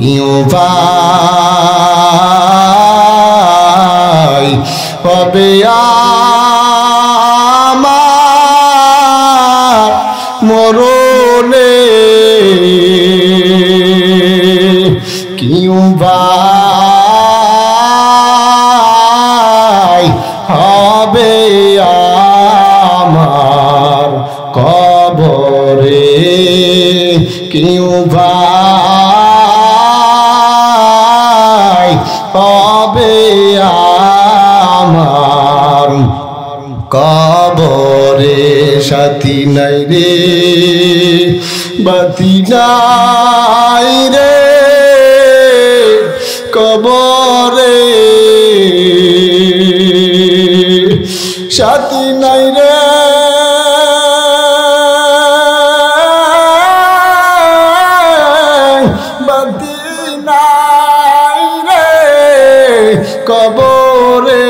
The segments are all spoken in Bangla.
কি উপায় হবে আমার মরণে কি উপায় হবে আমার কবরে কি উপায় হবে আমার কবরে সাথী নাই রে বাতি নাই রে কবরে সাথী নাই রে বাতি নাই রে কবরে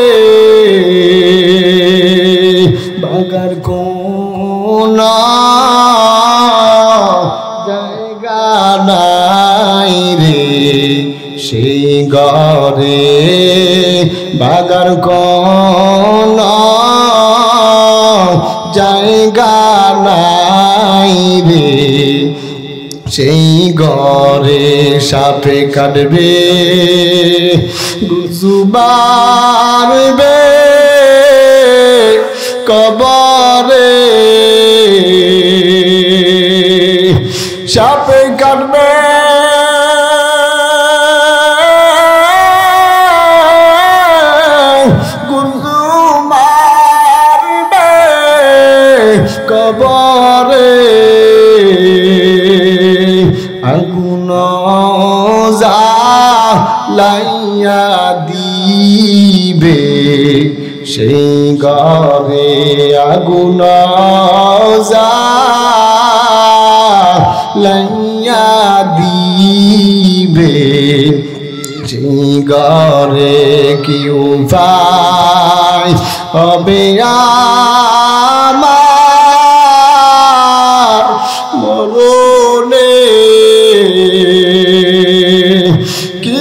বাগার কোন জায়গা নাই রে সেই ঘরে বাগার কোন জায়গা নাই রে সেই ঘরে সাপে কাটবে গুসু মারবে কবরে সাপে কাটবে গুসু মারবে কবরে আগুন জ্বালাইয়া দিবে সেই ঘরে আগুন জ্বালাইয়া দিবে সেই ঘরে কি উপায় হবে আমার মরণে কি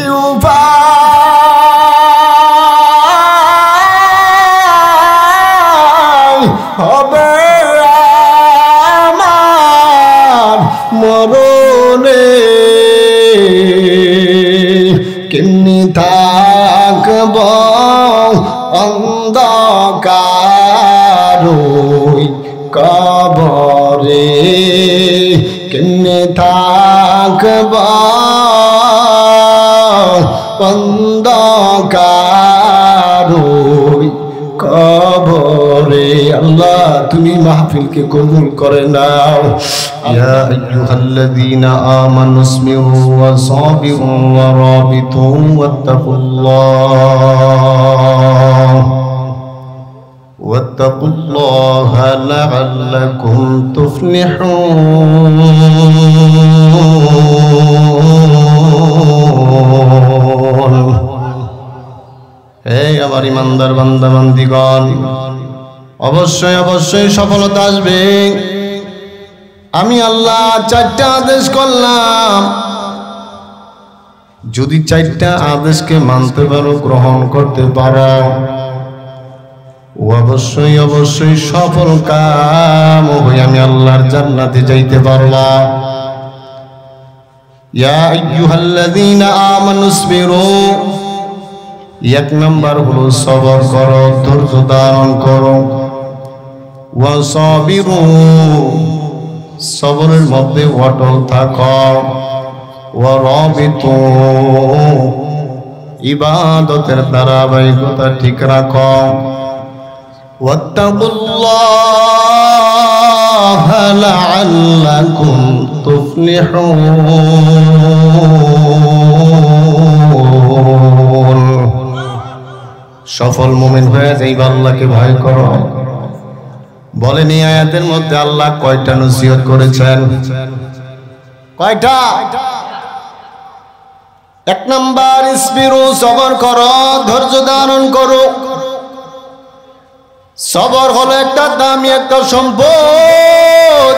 উপায় হবে আমার মরণে কেমনি থাকব অন্ধকার কবরে কেমনি থাকব অন্ধকার কবরে আল্লাহ তুমি মাহফিলকে কবুল করে নাও ইয়া আইয়ুহাল্লাযীনা আমানু ইসবিরু ওয়া সাবিরু ওয়া রাবিতু ওয়াত্তাকুল্লাহ লাআল্লাকুম তুফলিহুন হে আমার ইমানদার বান্দা বান্দিগণ অবশ্যই অবশ্যই সফলতা আসবে আমি আল্লাহ চারটা আদেশ করলাম যদি চারটা আদেশকে মানতে পারো গ্রহণ করতে পারো অবশ্যই অবশ্যই সফল কাম হবে আমি আল্লাহর জান্নাতে যাইতে পারলাম ইয়া আইয়ুহাল্লাযীনা আমানু ইসবিরু এক নাম্বার হলো সবর করো ধৈর্য ধারণ করো ওয়া সাবিরু সবরের মধ্যে অটল থাকো ওয়া রাবিতু ইবাদতের ধারাবাহিকতা ঠিক রাখো ওয়াত্তাকুল্লাহ লাআল্লাকুম তুফলিহুন সফল মুমিন হয়ে যাইবা আল্লাহকে ভয় করো বলেন এই আয়াতের মধ্যে আল্লাহ কয়টা নসিহত করেছেন কয়টা এক নাম্বার ইসবিরু সবর করো ধৈর্য ধারণ করো সবর হলো একটা দামি একটা সম্পদ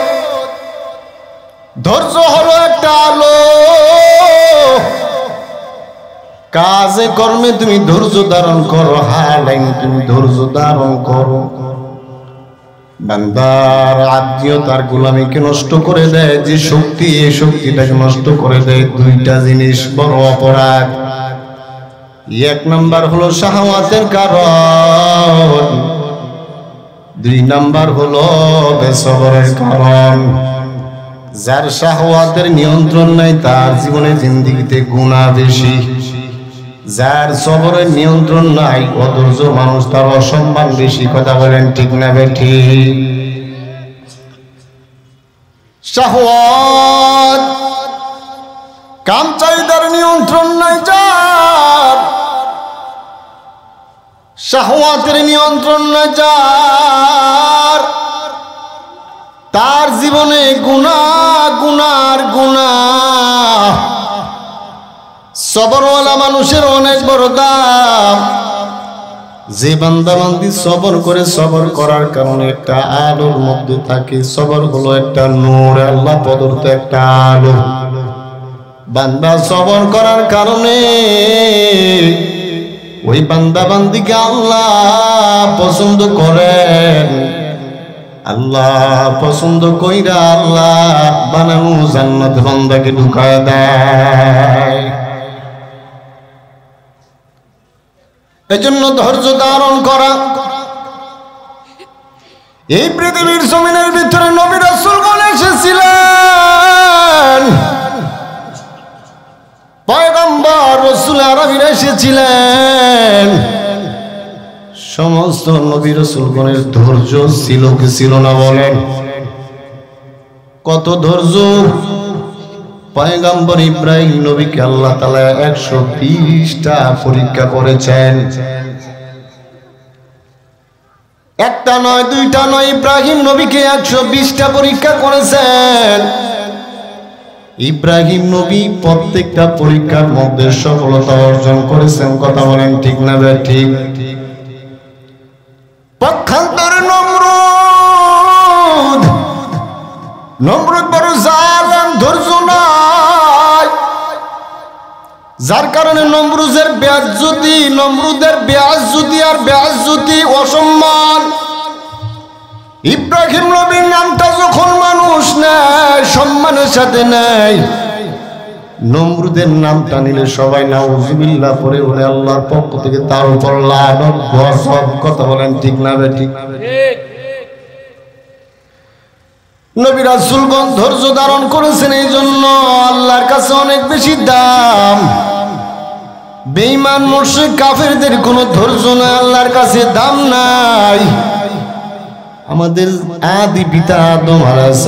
ধৈর্য হলো একটা আলো কাজে কর্মে তুমি ধৈর্য ধারণ করো, হালাইন তুমি ধৈর্য ধারণ করো। বান্দার আত্মীয়তার গোলামিকে নষ্ট করে দেয় যে শক্তি, এই শক্তিটাকে নষ্ট করে দেয় দুইটা জিনিস বড় অপরাধ। এক নাম্বার হলো শাহওয়াতের কারণ, দুই নাম্বার হলো বেসবরের কারণ। যার শাহওয়াতের নিয়ন্ত্রণ নাই তার জীবনে জিন্দেগিতে গুনাহ বেশি, যার সবরের নিয়ন্ত্রণ নাই অধৈর্য মানুষ তার অসম্মান বেশি। কথা বলেন ঠিক না বেঠিক? শাহওয়াত কাম চাহিদার নিয়ন্ত্রণ নাই যার, শাহওয়াতের নিয়ন্ত্রণ নাই যার, তার জীবনে গুনাহ গুনার গুনাহ। সবরওয়ালা মানুষের অনেক বড় দাম। যে বান্দা বান্দি সবর করে, সবর করার কারণে একটা আলোর মধ্যে থাকে। সবর হলো একটা নূর, আল্লাহ প্রদত্ত একটা আলো। বান্দা সবর করার কারণে ওই বান্দা বান্দিকে আল্লাহ পছন্দ করেন। আল্লাহ পছন্দ কইরা আল্লাহ বানানো জান্নাত বান্দাকে ঢুকায় দেয়। এজন্য ধৈর্য ধারণ করা। এই পৃথিবীর জমিনের ভিতরে নবী রাসূলগণ এসেছিলেন, পয়গম্বর রাসূল আরবীরা এসেছিলেন। সমস্ত নবী রাসূলগণের ধৈর্য ছিল কি ছিল না বলেন? কত ধৈর্য! পয়গম্বর ইব্রাহিম নবীকে আল্লাহ তাআলা 120টা পরীক্ষা করেছেন। একটা নয়, দুইটা নয়, ইব্রাহিম নবীকে 120টা পরীক্ষা করেছেন। ইব্রাহিম নবী প্রত্যেকটা পরীক্ষার মধ্যে সফলতা অর্জন করেছেন। কথা বলেন ঠিক না ঠিক? পক্ষান্তরে নমরুদ বড় জালেম, ধৈর্য নাই। যার কারণে নমরুদের বেয়াজ্জতি আর বেয়াজ্জতি অসম্মান। ইব্রাহিম নবীর নামটা যখন মানুষ নেয় সম্মানের সাথে নেয়, নমরুদের নামটা নিলে সবাই নাউযুবিল্লাহ পড়ে বলে আল্লাহর পক্ষ থেকে তার উপর লানত গজব। কথা বলেন ঠিক না ঠিক? নবী রাসূলগণ ধৈর্য ধারণ করেছেন, এই জন্য আল্লাহর কাছে অনেক বেশি দাম। বেঈমান মুশরিক কাফেরদের কোনো ধৈর্য নাই, আল্লাহর কাছে দাম নাই। আমাদের আদি পিতা আদম আলাইহিস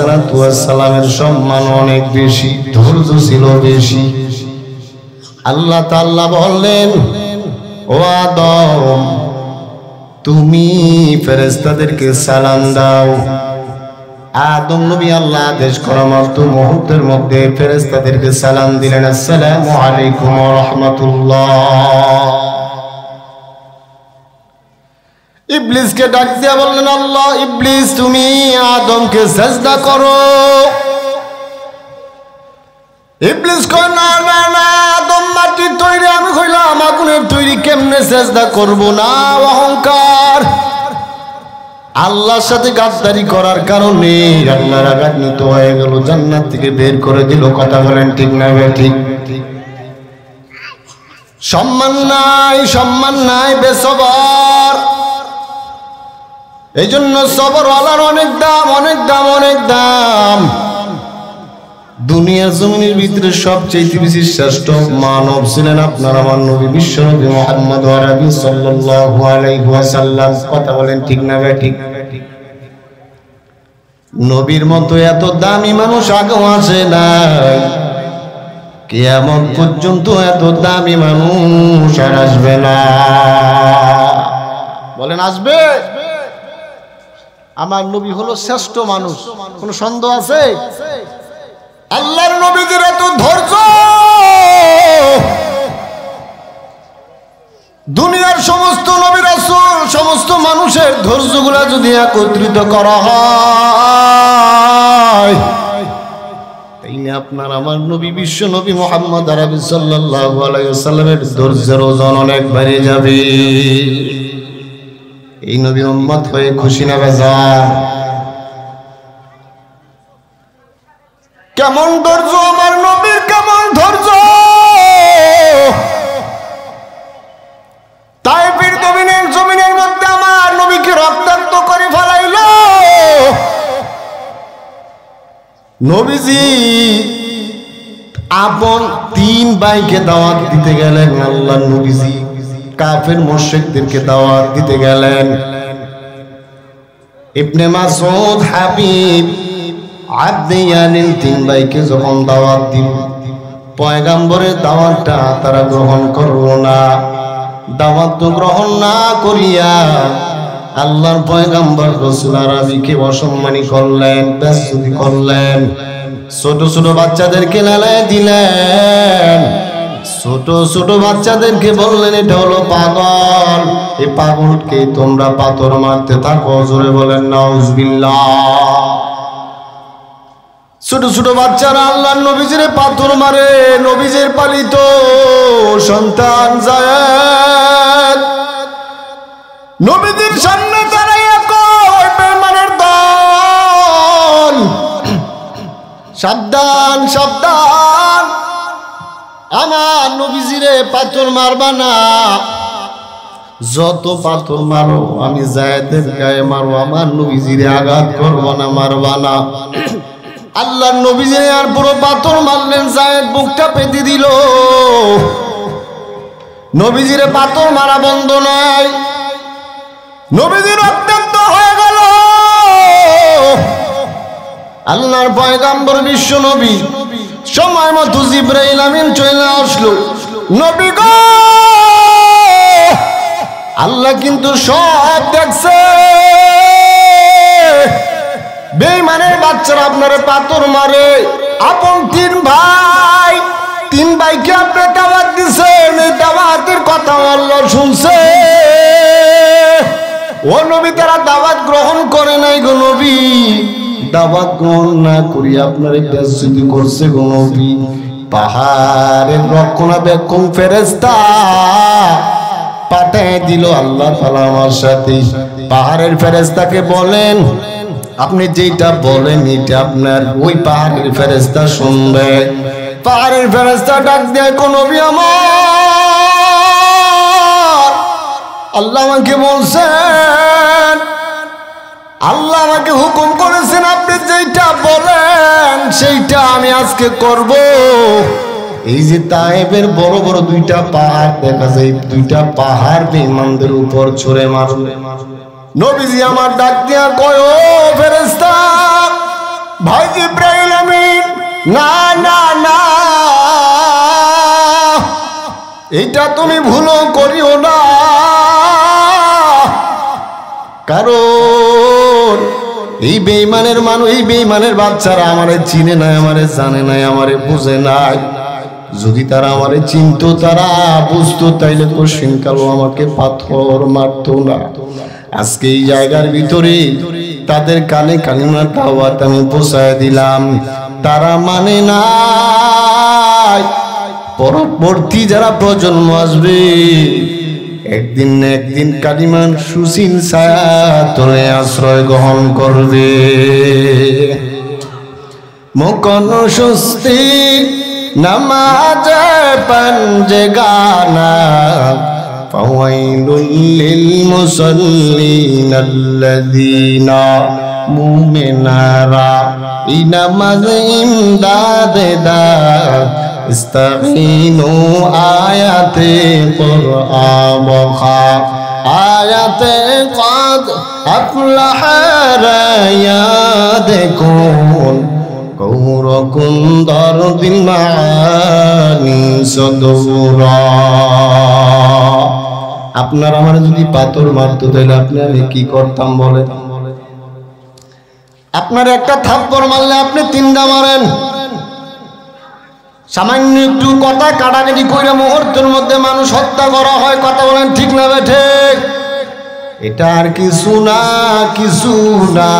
সালামের সম্মান অনেক বেশি, ধৈর্য ছিল বেশি। আল্লাহ তাআলা বললেন, ও আদম তুমি ফেরেশতাদেরকে সালাম দাও। আদম নবী আল্লাহ আদেশ করা মাত্র মুহূর্তের মধ্যে ফেরেশতাদেরকে সালাম দিলেন, আসসালামু আলাইকুম ওয়া রাহমাতুল্লাহ। ইবলিসকে ডাক দিয়া বললেন, আল্লাহ ইবলিস তুমি আদমকে সিজদা করো। ইবলিস কয় না না না, আদম মাটির তৈরি, আমি কইলাম আগুনের তৈরি, কেমনে সিজদা করব না। অহংকার। আল্লাহর সাথে গাদ্দারি করার কারণে আল্লাহ রাগান্বিত হয়ে গেল, জান্নাত থেকে বের করে দিল। কথা বলেন ঠিক না ঠিক? সম্মান নাই, সম্মান নাই, বেসবর। এই জন্য সবরওয়ালার অনেক দাম, অনেক দাম, অনেক দাম। দুনিয়ার জমিনের ভিতরে সবচেয়ে বেশি শ্রেষ্ঠ মানব ছিলেন আপনার আমার নবী বিশ্বনবী মুহাম্মদ আরবি সাল্লাল্লাহু আলাইহি ওয়াসাল্লাম। কথা বলেন ঠিক না ঠিক? নবীর মতো এত দামি মানুষ আগেও আসে নাই, কিয়ামত পর্যন্ত এত দামি মানুষ আর আসবে না। বলেন আসবে? আমার নবী হলো শ্রেষ্ঠ মানুষ, কোন সন্দেহ আছে? আল্লাহর নবীদের এত ধৈর্য, দুনিয়ার সমস্ত নবী রাসূল সমস্ত মানুষের ধৈর্যগুলা যদি একত্রিত করা হয়, এই তিনি আপনার আমার নবী বিশ্ব নবী মুহাম্মদ আরবি সাল্লাল্লাহু আলাইহি ওয়াসাল্লামের দরজার ওজন অনেক বেড়ে যাবে। এই নবী উম্মত হয়ে খুশি না বেজার? কেমন ধৈর্য আমার নবীর, কেমন ধৈর্য! তাইফের জমিনের মধ্যে আমার নবীকে রক্তাক্ত করে ফেলাইল। নবীজি আপন 3 ভাইকে দাওয়াত দিতে গেলেন। আল্লাহর নবীজি কাফের মুশরিকদেরকে দাওয়াত দিতে গেলেন। ইবনে মাসউদ, হাবিব, আব্দে ইয়ানিল 3 ভাইকে যখন দাওয়াত দিল, পয়গম্বরের দাওয়াতটা তারা গ্রহণ করল না। দাওয়াত গ্রহণ না করিয়া আল্লাহর পয়গম্বর রাসূল আরবিকে অসম্মানী করলেন, বেইজ্জতি করলেন। ছোট ছোট বাচ্চাদেরকে লালায় দিলেন। ছোট ছোট বাচ্চাদেরকে বললেন এটা হলো পাগল, এই পাগলকে তোমরা পাথর মারতে থাকো। জোরে বলেন নাউজুবিল্লাহ। ছোট ছোট বাচ্চারা আল্লাহর নবীজির পাথর মারে। নবীজির পালিত সন্তান যায়েদ নবীজির সামনে দাঁড়াইয়া কয়, বেঈমানের দল, সাবধান সাবধান, আমার নবীজিরে পাথর মারবা না। যত পাথর মারো আমি যায়েদের গায়ে মারো, আমার নবীজিরে আঘাত করবো না, মারবা না। আল্লাহর নবীজিরে আর পুরো পাথর মারলেন। যায়েদ বুকটা পেতে দিল। নবীজিরে পাথর মারা বন্ধ নাই। নবীজি রক্তাক্ত হয়ে গেল। আল্লাহর পয়গম্বর বিশ্ব নবী সময় মতো জিবরাইল আমিন চলে আসলো। নবী গো, আল্লাহ কিন্তু সব দেখছে। বেঈমানের বাচ্চারা আপনারে পাথর মারে। আপন 3 ভাই, 3 ভাইকে আপনি দাওয়াত দিছেন, এই দাওয়াতের কথা আল্লাহ শুনছে। ও নবী, তারা দাওয়াত গ্রহণ করে নাই গো নবী। দাওয়াত গ্রহণ না করি আপনারে বেইজ্জতি করছে গো নবী। পাহাড়ের রক্ষণাবেক্ষণ ফেরেশতা পাঠিয়ে দিল আল্লাহ তাআলা আমার সাথে। পাহাড়ের ফেরেশতাকে বলেন, আপনি যেটা বলেন এটা আপনার ওই পাহাড়ের ফেরেশতা শুনবে। পাহাড়ের ফেরেশতা ডাক দেয়, কোন নবী আমার, আল্লাহ আমাকে বলছেন, আল্লাহ আমাকে হুকুম করেছেন আপনি যেটা বলেন সেইটা আমি আজকে করব। এই যে তায়েফের বড় বড় 2টা পাহাড় দেখা যায়, 2টা পাহাড় বেঈমানদের উপর ছুঁড়ে মারবে। নবীজি আমার ডাক দিয়া কয়, ও ফেরেশতা ভাই জিবরাইল আমিন, না না না, এইটা তুমি ভুলও করিও না। কারণ এই বেঈমানের মানুষ, এই বেঈমানের বাচ্চারা আমারে চিনে নাই, আমারে জানে নাই, আমারে বুঝে নাই। যদি তারা আমারে চিনতো, তারা বুঝতো, তাইলে কোশ্চিনকালও আমাকে পাথর মারতো না। আজকে এই জায়গার ভিতরে তাদের কানে কালিমার দাওয়াত আমি পৌঁছায় দিলাম, তারা মানে নাই। পরবর্তী যারা প্রজন্ম আসবে একদিন না একদিন কালিমার সুশীল ছায়া তলে আশ্রয় গ্রহণ করবে। মুকন সুস্তি নামাজে পঞ্জে গানা, ফাওয়াইলুল লিল মুসাল্লিন আল্লাযীনা মুমিনারা ইনামাজ ইমদাদে দাদ ইস্তাগীনু আয়াতে কুরআন বখা আয়াতে কাদ আফলাহা রায়াদকুন কৌরকুন দারদিল মানি সদুরা। আপনার আমার যদি পাথর মারতো তাহলে আপনি আমি কি করতাম বলে? আপনার একটা থাপ্পড় মারলে আপনি 3টা মারেন। সামান্য একটু কথা কাটাকাটি করে মুহূর্তের মধ্যে মানুষ হত্যা করা হয়। কথা বলেন ঠিক না ঠিক? এটা আর কিছু না, কিছু না।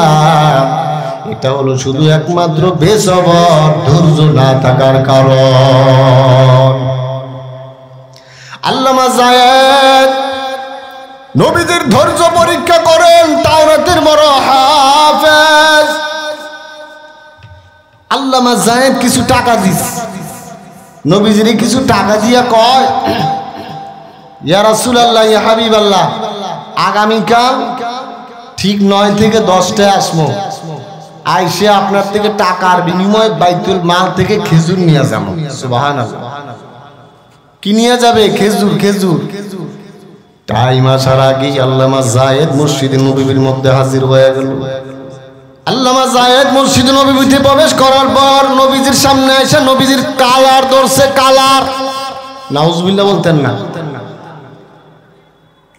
এটা হলো শুধু একমাত্র বেসবর ধৈর্য না থাকার কারণ। আল্লামা যায়েদ নবীদের ধৈর্য পরীক্ষা করেন, তাওরাতের বড় হাফেজ। আল্লামা যায়েদ কিছু টাকা দিস, নবীজির কিছু টাকা দিয়া কয়, ইয়া রাসূলুল্লাহ, ইয়া হাবিবাল্লাহ, আগামীকাল ঠিক 9 থেকে 10টায় আসবো, আইসে আপনার থেকে টাকার বিনিময়ে বাইতুল মাল থেকে খেজুর নিয়ে যাবো। সুবহানাল্লাহ। কি নিয়ে যাবে? খেজুর। খেজুর। টাইম আসার আগে আল্লামা যায়েদ মসজিদে নববীর মধ্যে হাজির হয়ে গেল। আল্লামা যায়েদ মসজিদে নববীতে প্রবেশ করার পর নবীজির সামনে এসে নবীজির কালার ধরছে। কালার, নাউজুবিল্লাহ বলতেন না।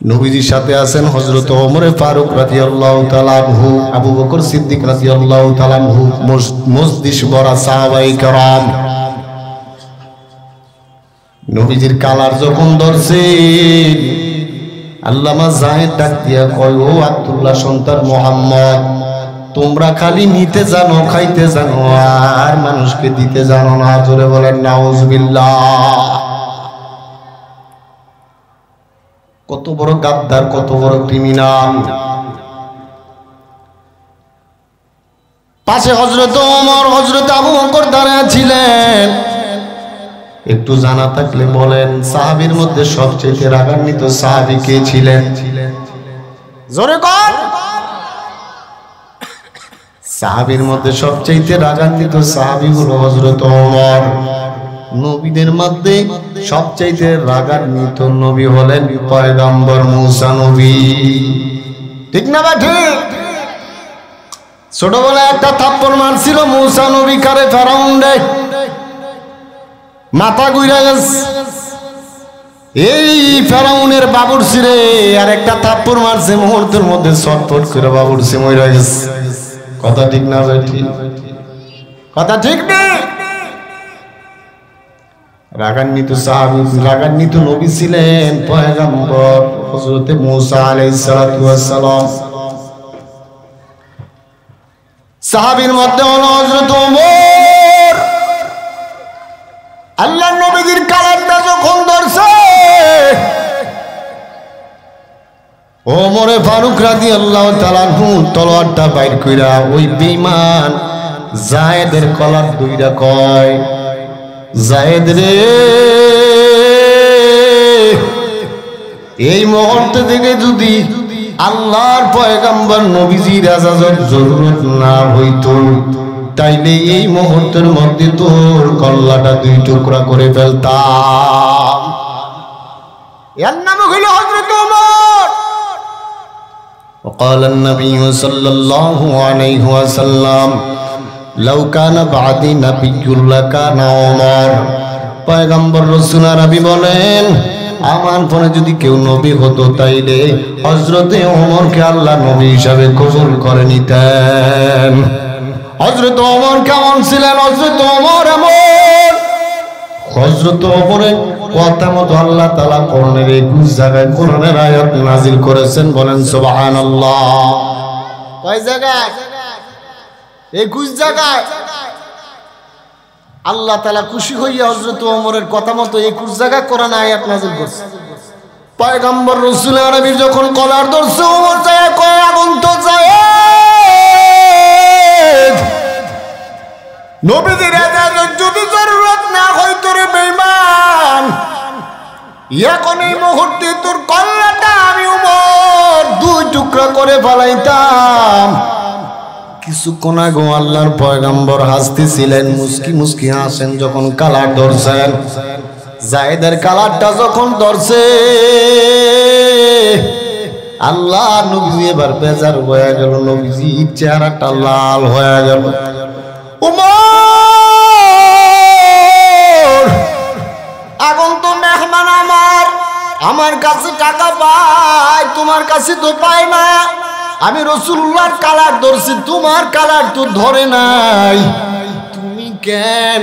নবীজির সাথে আছেন হযরত ওমর ফারুক রাদিয়াল্লাহু তাআলা আনহু, আবু বকর সিদ্দিক রাদিয়াল্লাহু তাআলা আনহু, মজলিস বড় সাহাবায়ে কেরাম। নবীজির কালার যখন ধরছে, আল্লামা যায়েদ ডাক দিয়া কয়, ও আব্দুল্লাহ সন্তান মুহাম্মদ, তোমরা খালি নিতে জানো, খাইতে জানো, আর মানুষকে দিতে জানো না। জোরে বলেন নাউজুবিল্লাহ। কত বড় গাদ্দার, কত বড় ক্রিমিনাল। পাশে হযরত ওমর, হযরত আবু বকর দাঁড়িয়ে ছিলেন। একটু জানা থাকলে বলেন, সাহাবীর মধ্যে সবচেয়ে রাগান্বিত সাহাবী কে ছিলেন? জোরে কর। সাহাবীর মধ্যে সবচেয়ে রাগান্বিত সাহাবী হলো হযরত ওমর। নবীদের মধ্যে সবচেয়ে রাগান্বিত নবী হলেন পয়গম্বর মুসা নবী। ঠিক না বা ঠিক? ছোটবেলায় একটা থাপ্পড় মারছিল মুসা নবী কারে, ফেরাউনে, মাথা ঘুরে গেছে। এই ফেরাউনের বাবুরসি রে আর একটা থাপ্পড় মারছে, মুহূর্তের মধ্যে ছটফট করে বাবুরসি মরে গেছে। কথা ঠিক না ভাই? ঠিক কথা ঠিক নেই। রাগান্বিত সাহাবী, রাগান্বিত নবী ছিলেন পয়গম্বর হযরত মুসা আলাইহিস সালাতু ওয়াস সালাম। সাহাবীর মধ্যে হলো হযরত ওমর। আল্লাহর নবীর কালারটা যখন ধরছে, ওমরে ফারুক রাদিয়াল্লাহু তাআলা আনহু তলোয়ারটা বাইর কইরা ওই বেঈমান যায়েদের কলার দুইটা কয়, যায়েদ রে, এই মুহূর্তে থেকে যদি আল্লাহর পয়গম্বর নবীজির ইজাজত জরুরত না হইতো, তাইলে এই মুহূর্তের মধ্যে তোর কল্লাটা 2 টুকরা করে ফেলতাম। এর নাম হলো হযরত ওমর। وقال النبي صلى الله عليه وسلم لو كان بعدي نبي لكان عمر। পয়গম্বর রাসূল আরবি বলেন, আমার পরে যদি কেউ নবী হতো তাইলে হযরতে ওমরকে আল্লাহ নবী হিসাবে কবুল করে নিতেন। হযরত ওমর কেমন ছিলেন? হযরত ওমর এমন, হযরত ওমরের কথা মতো আল্লাহ তাআলা কোরআনের 21 জায়গায় কোরআনের আয়াত নাযিল করেছেন। বলেন সুবহানাল্লাহ। কয় জায়গায়? 21 জায়গায়। আল্লাহ তাআলা খুশি হইয়া হযরত ওমরের কথা মতো 21 জায়গায় কোরআন আয়াত নাযিল করছে। পয়গম্বর রাসূল আরবির যখন কলার ধরছে, ওমর যায় কয়, আগুন তো যায়, নবীদের ইজাজত যদি জরুরত না হইতো রে বেঈমান, এখন এই মুহূর্তে তোর কল্লাটা আমি ওমর 2 টুকরা করে ফেলাইতাম। কিছুক্ষণ আগে আল্লাহর পয়গম্বর হাসতেছিলেন, মুস্কি মুস্কি হাসেন যখন কালার ধরছেন। যায়েদের কালারটা যখন ধরছে, আল্লাহ নবী এবার বেজার হয়ে গেল, নবীজির চেহারাটা লাল হয়ে গেল। ওমর, আগুন তো মেহমান আমার কাছে টাকা পায়, তোমার কাছে তো পায় না। আমি রাসূলুল্লাহর কালার ধরছি, তোমার কালার তো ধরে নাই, তুমি কেন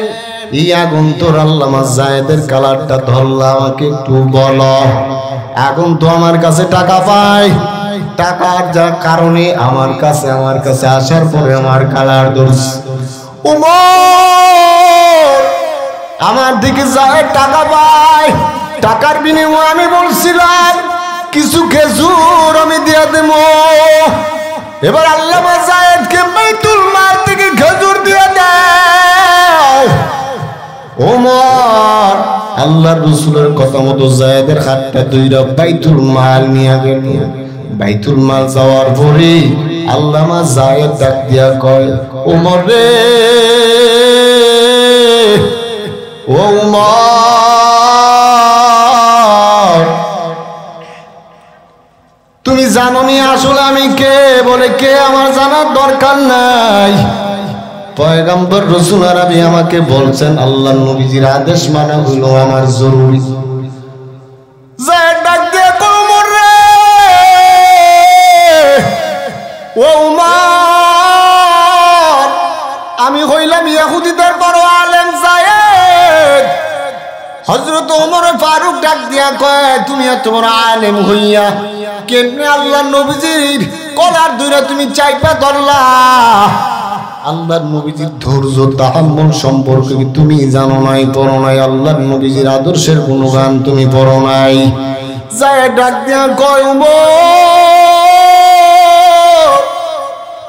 এই আগুন তোর আল্লামা যায়েদের কালারটা ধরলা? আমাকে একটু বলো। আগুন তো আমার কাছে টাকা পায়, টাকার যা কারণে আমার কাছে আসার পরে আমার কালার ধরছে। ওমর আমার দিকে যায় টাকা পায়, টাকার বিনিময়ে আমি বলছিলাম কিছু খেজুর আমি দিয়ে দেব। এবার আল্লামা যায়েদকে বাইতুল মাল থেকে খেজুর দিয়ে দেয়। ওমর আল্লাহর রাসূলের কথা মতো যায়েদের হাতটা ধইরা বাইতুল মাল নিয়ে গেল। বাইতুল মাল যাওয়ার পরে আল্লামা যায়েদ ডাক দিয়া কয়, ওমর রে, ও ওমর, তুমি জানো নি আসলে আমি কে? বলে কে? আমার জানার দরকার নাই, পয়গম্বর রাসূল আরবি আমাকে বলছেন আল্লাহর নবীজির আদেশ মানা হলো আমার জরুরি। যায়েদ ডাক দিয়ে কয়, ওমর রে, ও ওমর, আমি হইলাম ইহুদীদের বড় আলেম যায়েদ। হযরত ওমর ফারুক ডাক দিয়া কয়, তুমি এত বড় আলেম হইয়া কেমনে আল্লাহর নবীজির কলার ধরে তুমি চাইপা ধরলা? আল্লাহর নবীজির ধৈর্য তাহাম্মুল সম্পর্কে তুমি জানো নাই, পড়ো নাই, আল্লাহর নবীজির আদর্শের গুণগান তুমি পড়ো নাই। যায় ডাক দিয়া কয়,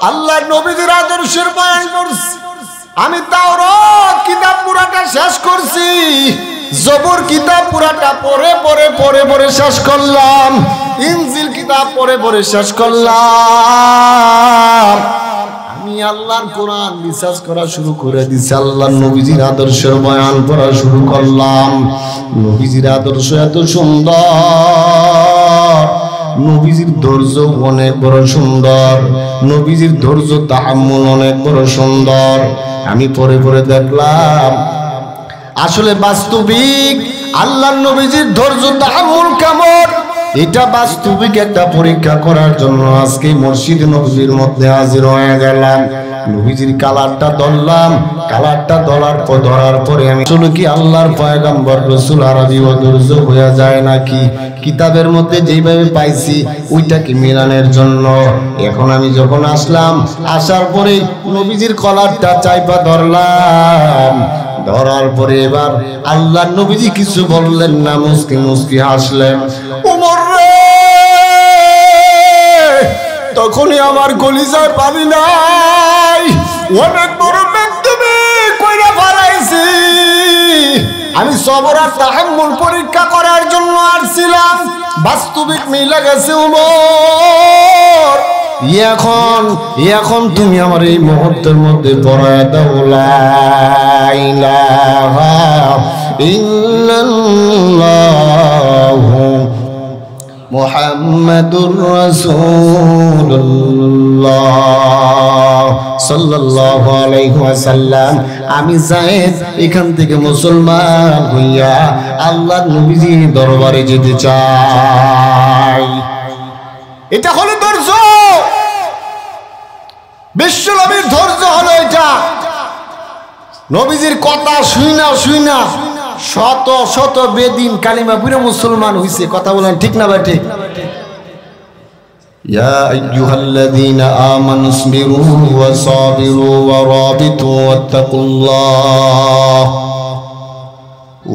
আল্লাহর নবীজির আদর্শের বয়ান করছি আমি, তাওরাত কিতাব পুরাটা শেষ করছি, জবুর কিতাব পুরাটা পড়ে শেষ করলাম, ইনজিল কিতাব পড়ে শেষ করলাম। আমি আল্লাহর কোরআন রিসার্চ করা শুরু করে দিছি, আল্লাহর নবীজির আদর্শের বয়ান পড়া শুরু করলাম। নবীজির আদর্শ এত সুন্দর, নবীজির ধৈর্য অনেক বড় সুন্দর, নবীজির ধৈর্য তাহাম্মুল অনেক বড় সুন্দর। আমি পরে দেখলাম আসলে বাস্তবিক আল্লাহর নবীজির ধৈর্য তাহাম্মুল কেমন, এটা বাস্তবিক একটা পরীক্ষা করার জন্য আজকে মসজিদ নববীর মধ্যে হাজির হয়ে গেলাম। নবীজির কালারটা ধরলাম, কালারটা ধরার পরে আমি আসলে কি আল্লাহর পয়গম্বর রাসূল আরবি ও ধৈর্য হয়ে যায় নাকি? কিতাবের মধ্যে যেভাবে পাইছি ওইটাকে মিলানোর জন্য এখন আমি যখন আসলাম, আসার পরে নবীজির কলারটা চাইপা ধরলাম। ধরার পরে এবার আল্লাহর নবীজি কিছু বললেন না, মুস্কি হাসলেন। ওমর রে, তখনই আমার কলিজায় পানি নাই, অনেক বড় বেদবি কইরা ফেলাইছি। আমি সবর আর তাহাম্মুল পরীক্ষা করার জন্য আসছিলাম, বাস্তবিক মিলে গেছে। ওমর এখন তুমি আমার এই মুহূর্তের মধ্যে পড়ায় দাও লা ইলাহা ইল্লাল্লাহু মুহাম্মাদুর রাসূলুল্লাহ সাল্লাল্লাহু আলাইহি ওয়াসাল্লাম। আমি যায়েদ এখান থেকে মুসলমান হইয়া আল্লাহর নবীজির দরবারে যেতে চাই। এটা হলো ধৈর্য, বিশ্ব নবীর ধৈর্য হলো এটা। নবীজির কথা শুইনা শত বেদিন কালিমা পড়ে মুসলমান হইছে। কথা বলেন ঠিক না ভাই? ঠিক। ইয়া আইয়ুহাল্লাযীনা আমানু ইসবিরু ওয়া সাবিরু ওয়া রাবিতু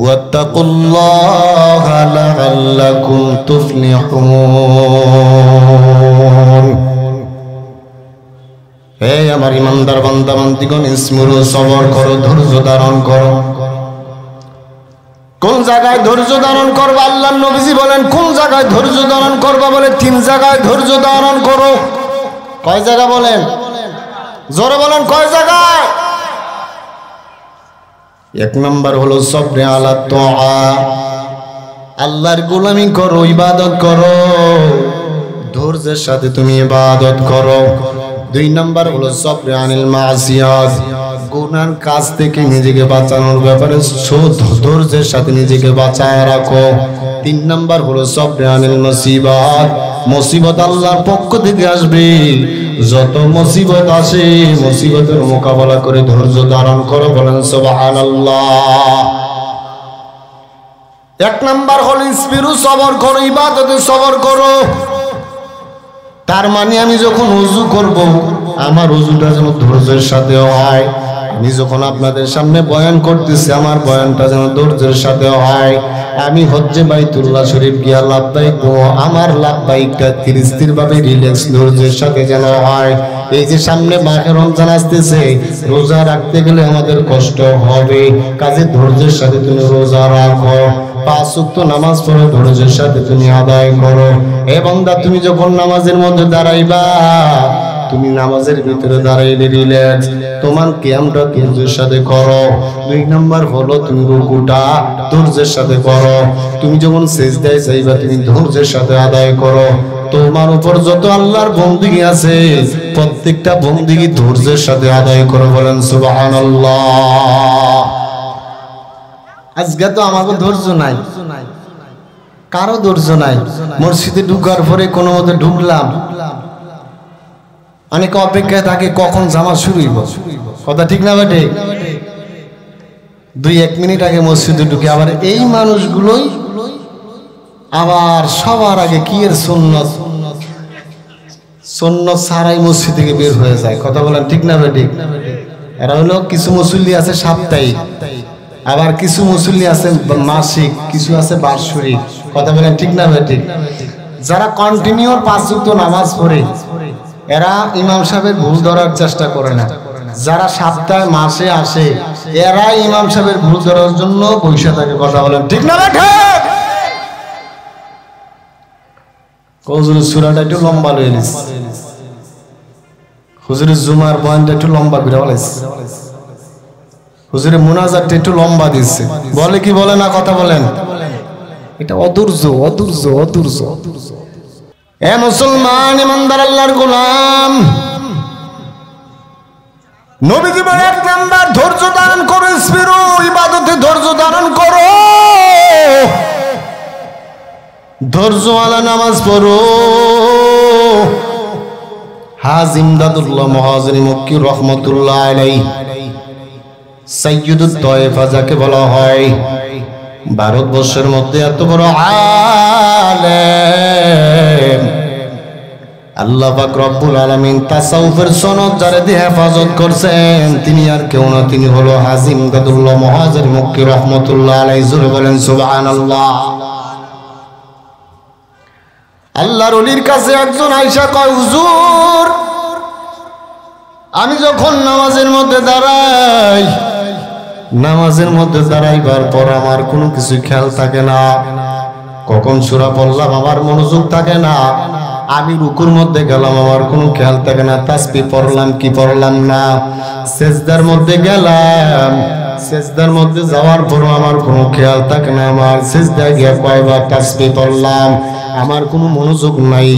ওয়াত্তাকুল্লাহা লাআল্লাকুম তুফলিহুন। হে আমার ইমানদার বান্দা বান্দিগণ, ইসমিরু, সবর করো, ধৈর্য ধারণ করো। কোন জায়গায় ধৈর্য ধারণ করবা? আল্লাহর নবীজি বলেন কোন জায়গায় ধৈর্য ধারণ করবা? বলে 3 জায়গায় ধৈর্য ধারণ করো। কয় জায়গা বলেন? জোরে বলেন, কয় জায়গায়? 1 নাম্বার হলো সবরে আলা তাআ, আল্লাহর গোলামি করো, ইবাদত করো, ধৈর্যের সাথে তুমি ইবাদত করো। 2 নাম্বার হলো সবরে আনিল মাসিয়াত, গুনার কাজ থেকে নিজেকে বাঁচানোর ব্যাপারে ধৈর্যের সাথে নিজেকে বাঁচায় রাখো। 3 নাম্বার হলো সবরে আনিল মুসিবাত, মুসিবত আল্লাহর পক্ষ থেকে আসবে, যত মুসিবত আসে মুসিবতের মোকাবেলা করে ধৈর্য ধারণ করো। বলেন সুবহানাল্লাহ। 1 নাম্বার হলো ইসবিরু, সবর করো, ইবাদতে সবর করো। তার মানে আমি যখন ওযু করব আমার ওযুটা যেন ধৈর্যের সাথে হয়। আমি যখন আপনাদের সামনে বয়ান করতেছি আমার বয়ানটা যেন ধৈর্যের সাথে হয়। আমি হজ্জে বাইতুল্লাহ শরীফ গিয়া লাব্বাইক আমার লাব্বাইকটা স্থির ভাবে রিল্যাক্স ধৈর্যের সাথে যেন হয়। এই যে সামনে মাহে রমজান আসতেছে, রোজা রাখতে গেলে আমাদের কষ্ট হবে, কাজে ধৈর্যের সাথে তুমি রোজা রাখো। 5 ওয়াক্ত নামাজ পড়ো, ধৈর্যের সাথে তুমি আদায় করো। এ বান্দা তুমি যখন নামাজের মধ্যে দাঁড়াইবা, তুমি নামাজের ভিতরে দাঁড়াইলে রিল্যাক্স, তোমার কিয়ামটা ধৈর্যের সাথে করো। 2 নাম্বার হলো তুমি রুকুটা ধৈর্যের সাথে করো। তুমি যখন সিজদায় যাইবা তুমি ধৈর্যের সাথে আদায় করো। তোমার উপর যত আল্লাহর বন্দেগী আছে প্রত্যেকটা বন্দেগী ধৈর্যের সাথে আদায় করো। বলেন সুবহানাল্লাহ। আজকে তো আমাকে ধৈর্য নাই, কারো ধৈর্য নাই। মসজিদে ঢুকার পরে কোনো মতে ঢুকলাম, অনেকে অপেক্ষায় থাকে কখন জামাত শুরু হইব। কথা ঠিক না বেটে? 2-1 মিনিট আগে মসজিদে ঢুকে আবার এই মানুষগুলোই আবার সবার আগে কি এর সুন্নত ছাড়াই মসজিদ থেকে বের হয়ে যায়। কথা বলেন ঠিক না বেটে? এরা হলো কিছু মুসল্লি আছে সাপ্তাহিক, আবার কিছু মুসল্লি আছে মাসিক, কিছু আছে বার্ষিক। কথা বলেন ঠিক না বেটে? যারা কন্টিনিউ 5 ওয়াক্ত নামাজ পড়ে এরা ইমাম সাহেবের ভুল ধরার চেষ্টা করে না। যারা সপ্তাহে মাসে আসে এরা ইমাম সাহেবের ভুল ধরার জন্য বসে থাকে। কথা বলেন ঠিক না বেটে? হুজুরের সূরাটা একটু লম্বা লয়ে নিস, হুজুরের জুমার বয়ানটা একটু লম্বা করে বলেছে, হুজুরের মুনাজাতটা একটু লম্বা দিচ্ছে। বলে কি বলে না? কথা বলেন। এটা অধৈর্য। এ মুসলমান ইমানদার আল্লাহর গোলাম, নবীজি বলে 1 নাম্বার ধৈর্য ধারণ করো, ইসবিরু ইবাদতে ধৈর্য ধারণ করো, ধৈর্যওয়ালা নামাজ পড়ো। হাজি ইমদাদুল্লাহ মুহাজিরি মক্কি রহমাতুল্লাহ আলাইহি সাইয়্যিদুত তায়েফা যাকে বলা হয়, ভারতবর্ষের মধ্যে এত বড় আলেম, আল্লাহ পাক রব্বুল আলামিন তাসাউফের সনদ যারে দিয়ে হেফাজত করছেন তিনি আর কেউ না, তিনি হলো হাজি ইমদাদুল্লাহ মুহাজিরি মক্কি রহমাতুল্লাহ আলাইহি। জোরে বলেন সুবহানাল্লাহ। আল্লাহর ওলির কাছে একজন আয়েশা কয়, হুজুর আমি যখন নামাজের মধ্যে দাঁড়াই, নামাজের মধ্যে দাঁড়াইবার পর আমার কোনো কিছু খেয়াল থাকে না, কখন সূরা পড়লাম আমার মনোযোগ থাকে না, আমি রুকুর মধ্যে গেলাম আমার কোনো খেয়াল থাকে না, তাসবিহ পড়লাম কি পড়লাম না, সেজদার মধ্যে গেলাম, সেজদার মধ্যে যাওয়ার পরও আমার কোনো খেয়াল থাকে না, আমার সেজদায় গিয়ে কয়বার তাসবিহ পড়লাম আমার কোনো মনোযোগ নাই।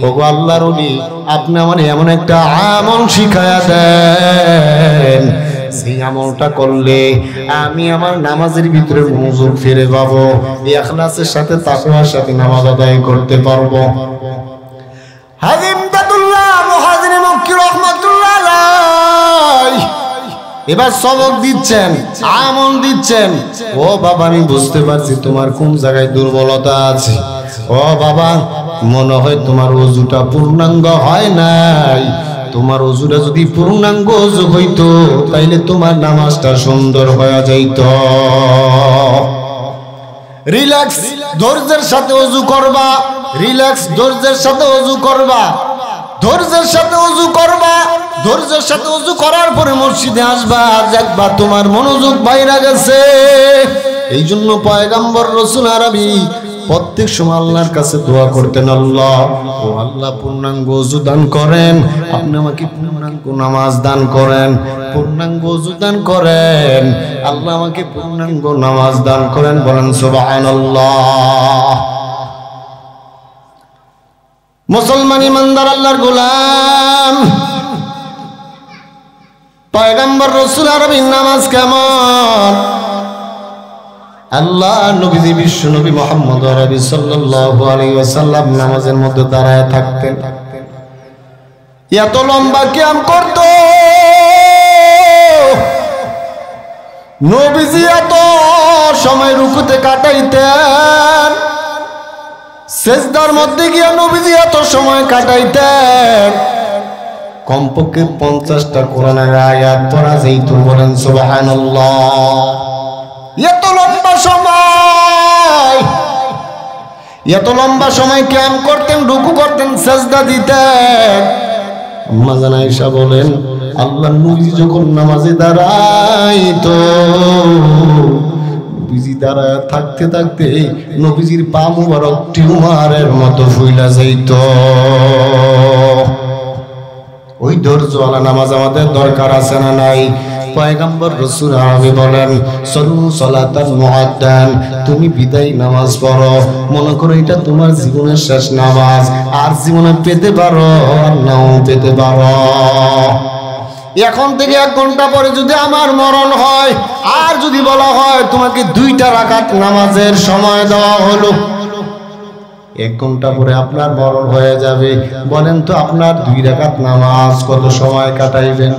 ওগো আল্লাহর ওলি আপনি আমার এমন একটা আমল শিখায়া দেন সেই আমলটা করলে আমি আমার নামাজের ভিতরে মনোযোগ ফিরে পাবো, ইখলাসের সাথে তাকওয়ার সাথে নামাজ আদায় করতে পারবো। হাজি ইমদাদুল্লাহ মুহাজিরি মক্কি রাহমাতুল্লাহ আলাইহি এবার সবক দিচ্ছেন, আমল দিচ্ছেন। ও বাবা আমি বুঝতে পারছি তোমার কোন জায়গায় দুর্বলতা আছে। ও বাবা মনে হয় তোমার ওযুটা পূর্ণাঙ্গ হয় নাই, তোমার ওযুটা যদি পূর্ণাঙ্গ ওযু হইতো তাইলে তোমার নামাজটা সুন্দর হয়ে যাইত। রিল্যাক্স ধৈর্যের সাথে ওযু করবা, রিল্যাক্স ধৈর্যের সাথে ওযু করবা, ধৈর্যের সাথে ওযু করবা, ধৈর্যের সাথে ওযু করার পরে মসজিদে আসবা, দেখবা তোমার মনোযোগ বাইরে গেছে। এই জন্য পয়গম্বর রাসূল আরবি প্রত্যেক সময় আল্লাহর কাছে দোয়া করতেন, আল্লাহ ও আল্লাহ পূর্ণাঙ্গ ওযু দান করেন, আপনি আমাকে পূর্ণাঙ্গ নামাজ দান করেন, পূর্ণাঙ্গ ওযু দান করেন, আল্লাহ আমাকে পূর্ণাঙ্গ নামাজ দান করেন। বলেন সুবহানাল্লাহ। মুসলমান ইমানদার আল্লাহর গোলাম, পয়গম্বর রাসূল আরবির নামাজ কেমন? আল্লাহ নবী বিশ্ব নবী মুহাম্মদ আরবি সাল্লাল্লাহু আলাইহি ওয়াসাল্লাম নামাজের মধ্যে দাঁড়ায় থাকতেন, এত লম্বা কিয়াম করত, নবীজি এত সময় রুকুতে কাটাইতেন, সেজদার মধ্যে গিয়া নবীজি এত সময় কাটাইতেন, কমপক্ষে 50টা কোরআনের আয়াত পড়া যেত। বলেন সুবহানাল্লাহ। এত লম্বা সময় কিয়াম করতেন, রুকু করতেন, সেজদা দিতেন। আম্মা জান আয়েশা বলেন, আল্লাহর নবী যখন নামাজে দাঁড়াইতো, নবীজি দাঁড়ায় থাকতে থাকতে নবীজির পা মুবারক টিউমারের মতো ফুইলা যাইত। ওই ধৈর্যওয়ালা নামাজ আমাদের দরকার আছে না নাই? পয়গম্বর রাসূল আরবি বলেন, সল্লু সালাতান মুআদ্দান, তুমি বিদায় নামাজ পড়ো, মনে করো এটা তোমার জীবনের শেষ নামাজ। আর জীবনে পেতে পারো আর নাও পেতে পারো। এখন থেকে 1 ঘন্টা পরে যদি আমার মরণ হয়, আর যদি বলা হয় তোমাকে 2টা রাকাত নামাজের সময় দেওয়া হলো, 1 ঘন্টা পরে আপনার মরণ হয়ে যাবে, বলেন তো আপনার 2 রাকাত নামাজ কত সময় কাটাইবেন?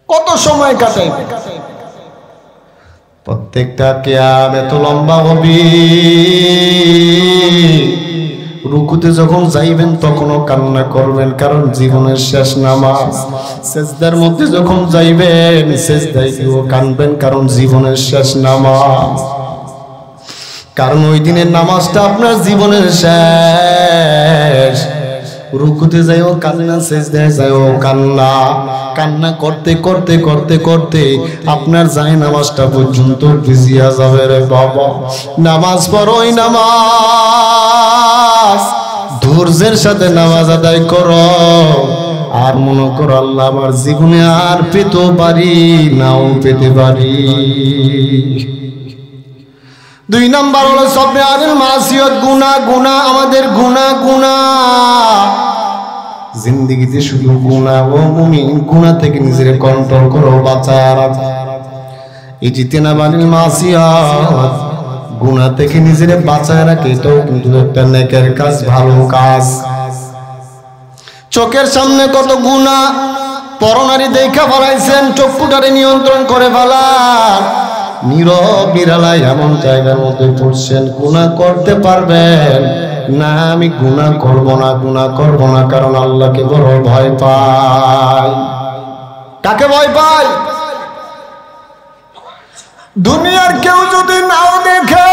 কত সময় কাটাইবেন? প্রত্যেকটা কিয়াম এত লম্বা হবে। রুকুতে যখন যাইবেন তখনও কান্না করবেন, কারণ জীবনের শেষ নামাজ। সেজদার মধ্যে যখন যাইবেন, সেজদায় গিয়েও কাঁদবেন, কারণ জীবনের শেষ নামাজ। কারণ ওই দিনের নামাজটা আপনার জীবনের শেষ। রুকুতে যাইও কান্না, সেজদায় যাইও কান্না। কান্না করতে করতে করতে করতে আপনার যায় নামাজটা পর্যন্ত ভিজিয়া যাবে রে বাবা। নামাজ পড়োই, নামাজ ধৈর্যের সাথে নামাজ আদায় করো। আর মনে করো আল্লাহ আমার জীবনে আর পেতে পারি, নাও পেতে পারি। 2 নাম্বার হলো সবরে মাসিয়ত, গুনাহ। আমাদের গুনাহ জিন্দেগিতে শুধু গুনাহ। ও মুমিন, গুনাহ থেকে নিজেকে কন্ট্রোল করো, বাঁচায় রাখো। ইজতিনাবানিল মাসিয়াত, গুনাহ থেকে নিজেকে বাঁচায় রাখে, এটাও কিন্তু একটা নেকের কাজ, ভালো কাজ। চোখের সামনে কত গুনাহ, পরনারী দেখা ফেলাইছেন, চক্ষুটারে নিয়ন্ত্রণ করে ফেলার। নীরব বিড়ালায় এমন জায়গার মধ্যে পড়ছেন, গুনাহ করতে পারবেন না। আমি গুনাহ করব না, কারণ আল্লাহকে বড় ভয় পাই। কাকে ভয় পাই? দুনিয়ার কেউ যদি নাও দেখে,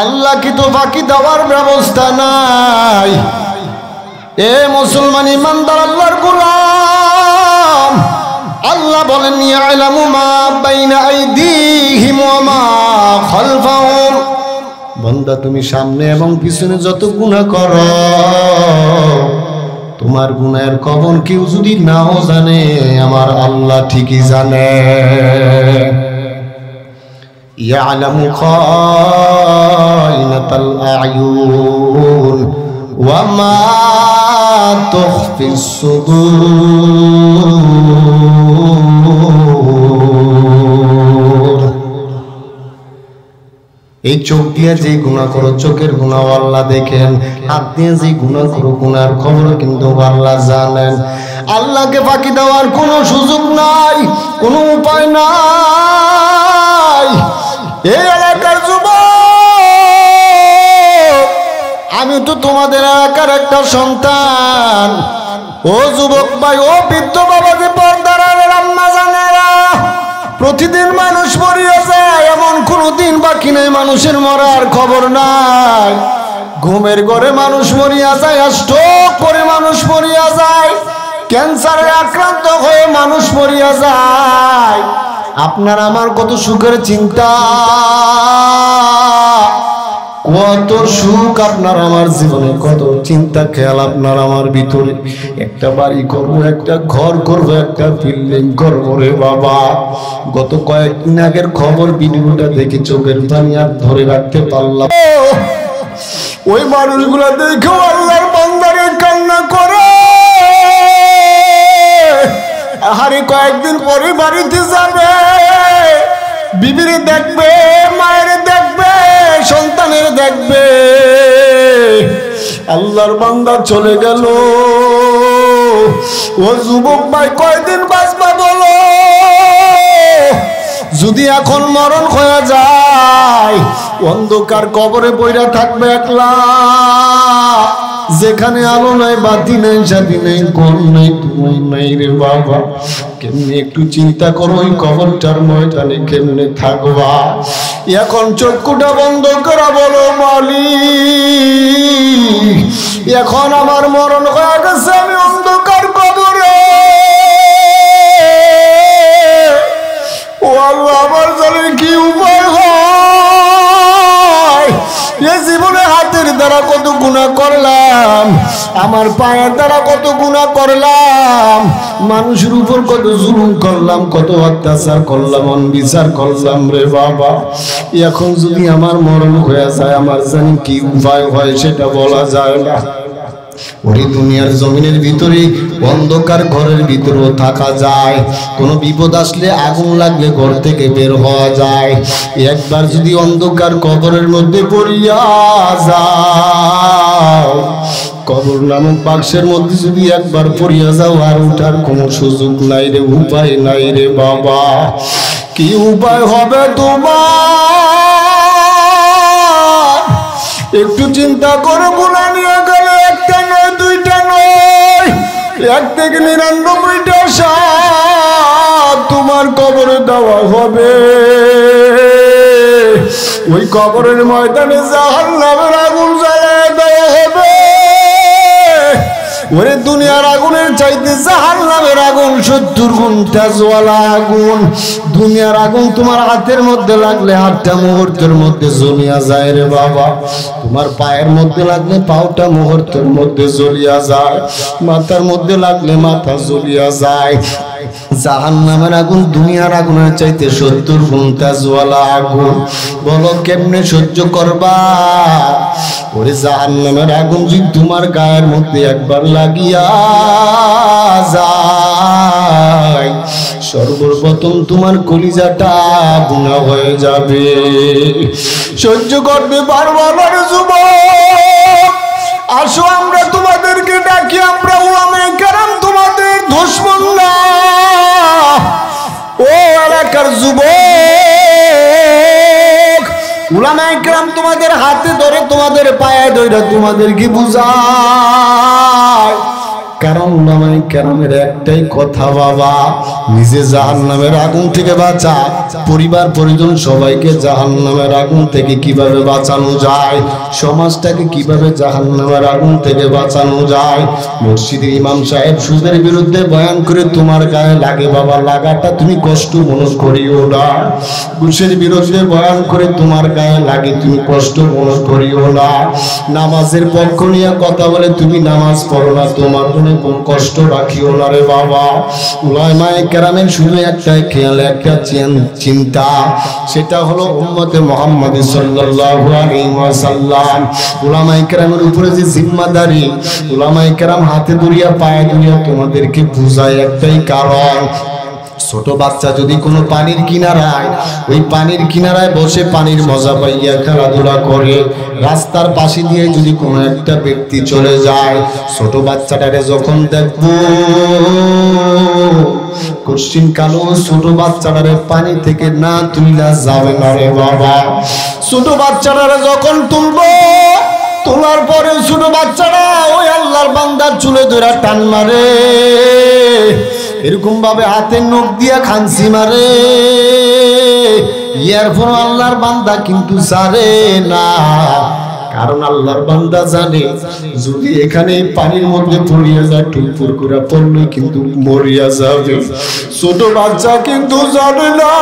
আল্লাহ কি তো বাকি দেওয়ার ব্যবস্থা নাই? এ মুসলমান ইমানদার আল্লাহর গোলাম, আল্লাহ বলেন ইয়ালামু মা বাইনা আইদিহিম ওয়া মা খালফাহুম। বান্দা তুমি সামনে এবং পিছনে যত গুনাহ করো, তোমার গুনাহের খবর কেউ যদি নাও জানে, আমার আল্লাহ ঠিকই জানে। ইয়ালামু খাইনাতাল আয়ুন ওয়া মা তুখফিস সুদূর। এই চোখ দিয়ে যে গুনাহ করো, চোখের গুনাহ আল্লাহ দেখেন। হাত দিয়ে যে গুনাহ করো, গুনার খবর কিন্তু আল্লাহ জানেন। আল্লাহকে ফাঁকি দেওয়ার কোনো সুযোগ নাই, কোনো উপায় নাই। এই এলাকার যুবক, আমি তো তোমাদের এলাকার একটা সন্তান। ও যুবক ভাই, ও বৃদ্ধ বাবা, যে পর্দার আম্মা জানেরা, প্রতিদিন মানুষ মরিয়া যায়, এমন কোনো দিন বাকি নাই মানুষের মরার খবর নাই। ঘুমের ঘরে মানুষ মরিয়া যায়, স্ট্রোক করে মানুষ মরিয়া যায়, ক্যান্সারে আক্রান্ত হয়ে মানুষ মরিয়া যায়। আপনার আমার কত সুখের চিন্তা, কত সুখ আপনার আমার জীবনে, কত চিন্তা খেয়াল আপনার আমার ভিতরে। একটা বাড়ি করবো, একটা ঘর করবো, একটা বিল্ডিং করবো রে বাবা। গত কয়েকদিন আগের খবর, ভিডিওটা দেখে চোখের পানি আর ধরে রাখতে পারলাম। ওই মানুষগুলা দেখেও আল্লাহর বান্দারে কান্না করে। আরে কয়েকদিন পরে বাড়িতে যাবে, বিবিরে দেখবে, মায়ের দেখবে, সন্তানের দেখবে। আল্লাহর বান্দা চলে গেল। ও যুবক ভাই, কয়দিন বাঁচবা বলো? যদি এখন মরণ হয়ে যায় অন্ধকার কবরে পইরা থাকবে একলা, যেখানে আলো নাই বাতি নাই শাদি নাই কোন নাই তুমি নাই রে বাবা। কেমনে একটু চিন্তা করো ওই কবরটার ময়দানে কেমনে থাকবা। এখন চক্ষুটা বন্ধ করা বলো মালিক এখন আমার মরণ হয়ে গেছে, আমি অন্ধকার কবরে, ও আল্লাহ আমার জানে কি উপায় হয়। এ জীবনে হাতের দ্বারা কত গুনাহ করলাম, আমার পায়ের দ্বারা কত গুনাহ করলাম, মানুষের উপর কত জুলুম করলাম, কত অত্যাচার করলাম, অনবিচার করলাম রে বাবা। এখন যদি আমার মরণ হয়ে যায় আমার জানি কি উপায় হয় সেটা বলা যায় না। ওই দুনিয়ার জমিনের ভিতরে অন্ধকার ঘরের ভিতরেও থাকা যায়, কোনো বিপদ আসলে আগুন লাগলে ঘর থেকে বের হওয়া যায়। একবার যদি অন্ধকার কবরের মধ্যে পড়িয়া যাও, কবর নামক বাক্সের মধ্যে যদি একবার পড়িয়া যাও আর উঠার কোনো সুযোগ নাই রে, উপায় নাই রে বাবা। কি উপায় হবে তোমার? একটু চিন্তা করে গুনাহ নিয়ে গেলে একটা নয় দুইটা নয় 1 থেকে 99টা সাপ তোমার কবরে দেওয়া হবে। ওই কবরের ময়দানে জাহান্নামের আগুন জ্বালায় দেওয়া হবে। ওরে দুনিয়ার আগুনের চাইতে জাহান্নামের আগুন 70 গুণ তেজওয়ালা আগুন। দুনিয়ার আগুন তোমার হাতের মধ্যে লাগলে হাতটা মুহূর্তের মধ্যে জ্বলিয়া যায় রে বাবা, তোমার পায়ের মধ্যে লাগলে পাওটা মুহূর্তের মধ্যে জ্বলিয়া যায়, মাথার মধ্যে লাগলে মাথা জ্বলিয়া যায়। জাহান্নামের আগুন দুনিয়ার আগুনের চাইতে 70 গুণ তেজওয়ালা আগুন। বলো কেমনে সহ্য করবা? ওরে জাহান্নামের আগুন যদি তোমার গায়ের মধ্যে একবার লাগিয়া যায়, সর্বপ্রথম তোমার কলিজাটা বুনা হয়ে যাবে। সহ্য করতে পারবা না রে যুবক, আসো আমরা তোমাদেরকে ডাকি, আমরা উলামায়ে কেরাম তোমাদের দুশমন না। ও এলাকার যুবক, উলামায়ে কেরাম তোমাদের হাতে ধরে তোমাদের পায়ে ধরে তোমাদেরকে বুঝায়। কারণ উলামায়ে কেরামের একটাই কথা বাবা, নিজে জাহান্নামের আগুন থেকে বাঁচা, পরিবার পরিজন সবাইকে জাহান্নামের আগুন থেকে কিভাবে বাঁচানো যায়, সমাজটাকে কিভাবে জাহান্নামের আগুন থেকে বাঁচানো যায়। মসজিদের ইমাম সাহেব সুদের বিরুদ্ধে বয়ান করে তোমার গায়ে লাগে বাবা, লাগাটা তুমি কষ্ট মনে করিও না। ঘুষের বিরুদ্ধে বয়ান করে তোমার গায়ে লাগে, তুমি কষ্ট মনে করিও না। নামাজের পক্ষ নিয়ে কথা বলে তুমি নামাজ পড়ো না, তোমার কোন কষ্ট রাখিও না রে বাবা। উলামায়ে কেরামের শুধু একটাই খেয়াল, একটা চিন্তা, সেটা হলো উম্মতে মুহাম্মদ সাল্লাল্লাহু আলাইহি ওয়াসাল্লাম। উলামায়ে কেরামের উপরে যে জিম্মাদারি, উলামায়ে কেরাম হাতে ধরিয়া পায়ে ধরিয়া তোমাদেরকে বুঝায় একটাই কারণ, ছোট বাচ্চা যদি কোনো পানির কিনারায়, ওই পানির কিনারায় বসে পানির মজা পাইয়া খেলাধুলা করে, রাস্তার পাশে দিয়ে যদি কোনো একটা ব্যক্তি চলে যায়, ছোট বাচ্চাটারে যখন দেখবো কোশ্চিন কালো ছোট বাচ্চাটারে পানি থেকে না তুইলা যাবে না রে বাবা। ছোট বাচ্চাটারে যখন তুলবো, তোলার পরে ছোট বাচ্চাটা ওই আল্লাহর বান্দার চুলে ধরে টান মারে, এরকম ভাবে হাতের নখ দিয়া খানসি মারে, এরপর আল্লাহর বান্দা কিন্তু ছাড়ে না। কারণ আল্লাহর বান্দা জানে যদি এখানে পানির মধ্যে পড়িয়া যায়, টুপুর করে পড়লে কিন্তু মরিয়া যাবে। ছোট বাচ্চা কিন্তু জানে না।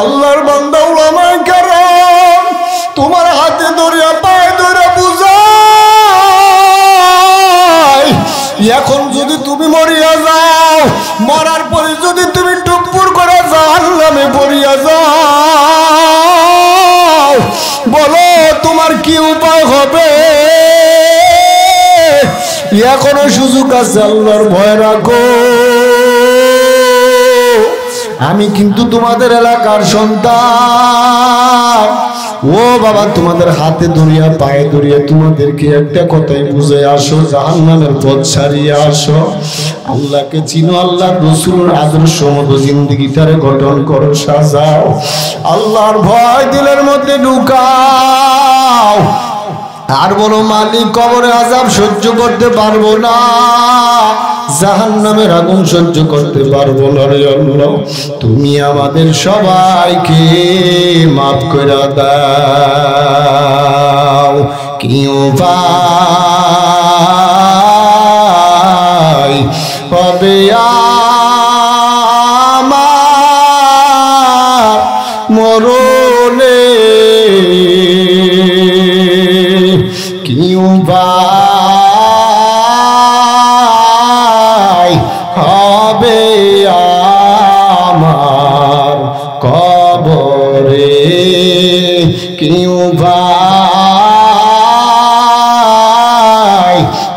আল্লাহর বান্দা উলামায়ে কেরাম তোমার হাতে ধরিয়া পায়ে ধরে বুঝায়, এখন যদি তুমি মরিয়া যাও, মরার পরে যদি তুমি টুপুর করে জাহান্নামে পড়িয়া যাও, বলো তোমার কি উপায় হবে? এখনো সুযোগ আছে, আল্লাহর ভয় রাখো। আমি কিন্তু তোমাদের এলাকার সন্তান, ও বাবা, তোমাদের হাতে ধরিয়া পায়ে ধরিয়া তোমাদেরকে একটা কথাই বুঝে আসো, জাহান্নামের পথ ছাড়িয়ে আসো। আল্লাহকে চিনো, আল্লাহর রাসূলের আদর্শ মতো জিন্দেগিটারে গঠন করো, সাজাও। আল্লাহর ভয় দিলের মধ্যে ঢুকাও। আর বলো, মালিক কবরে আযাব সহ্য করতে পারবো না, জাহান্নামের আগুন সহ্য করতে পারবো না রে আল্লাহ, তুমি আমাদের সবাইকে মাফ করে দাও। কি উপায় হবে আমার মরণে, কি উপায় হবে আমার কবরে, কি উপায়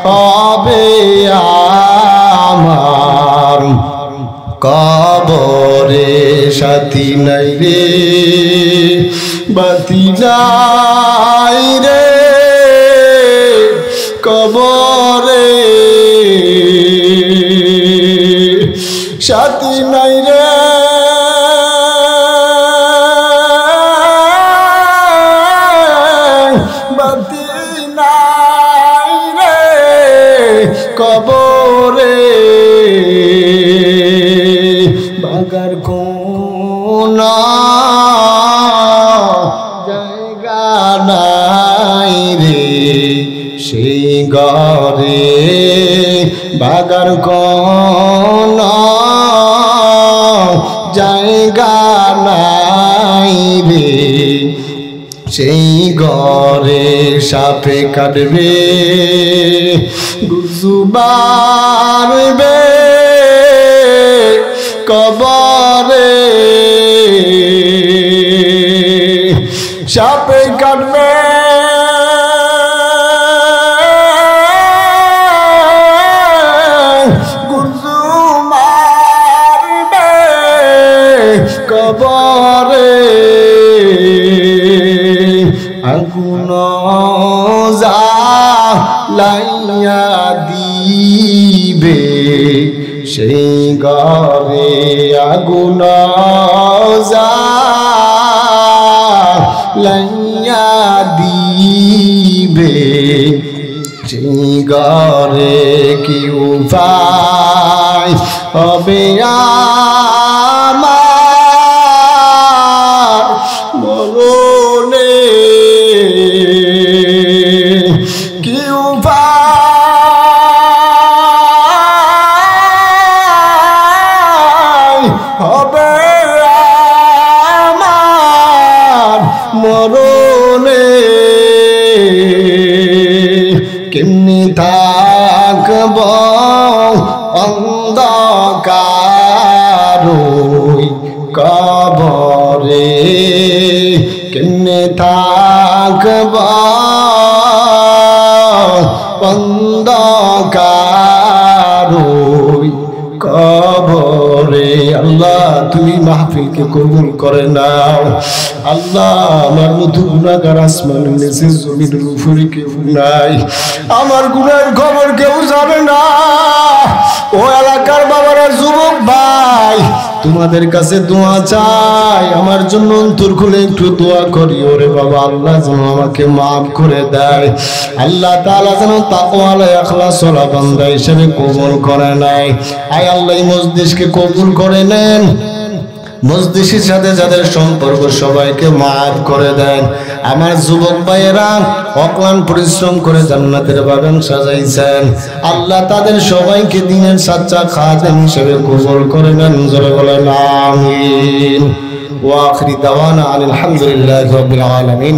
হবে আমার কবরে। সাথী নাই রে, বাতি নাই রে কবরে, সাথী নাই রে বাতি নাই রে কবরে, বাগার কোন জায়গা নাই রে সেই ঘরে, বাগার কোন জায়গা নাই রে সেই ঘরে, সাপে কাটবে গুজু মারবে কবরে, সাপে কাটবে গুজু মারবে কবরে, আগুন জ্বালাইয়া দিবে সেই ঘরে, আগুন জ্বালাইয়া দিবে সেই ঘরে, কি উপায় হবে আমার মরণে, কি উপায় হবে আমার মরণে, কেমনি থাকব অন্ধকার কবরে, কেমনে থাকব অন্ধকার কবরে। আল্লাহ তুমি মাহফিলকে কবুল করে নাও। আল্লাহ, আমার মতো গুনাহগার আসমানের নিচে জমিনের উপরে কেউ নাই, আমার গুনাহের খবর কেউ জানে না। ও এলাকার বাবারা, যুবক ভাই, তোমাদের কাছে দোয়া চাই, আমার জন্য অন্তর খুলে একটু দোয়া করি। ওরে বাবা, আল্লাহ যেন আমাকে মাফ করে দেয়, আল্লাহ তাআলা যেন তাকওয়ালা ইখলাসওয়ালা বান্দা হিসেবে কবুল করে নেয়। আয় আল্লাহ, এই মজলিসকে কবুল করে নেন, মজলিসের সাথে যাদের সম্পর্ক সবাইকে মাফ করে দেন। আমার যুবক ভাইয়েরা অক্লান্ত পরিশ্রম করে জান্নাতের বাগান সাজাইছেন, আল্লাহ তাদের সবাইকে দিনের সাচ্চা খাদেম হিসেবে কবুল করে নেন। জোরে বলেন আমিন। ওয়া আখিরি দাওয়ানা আলহামদুলিল্লাহি রাব্বিল আলামিন।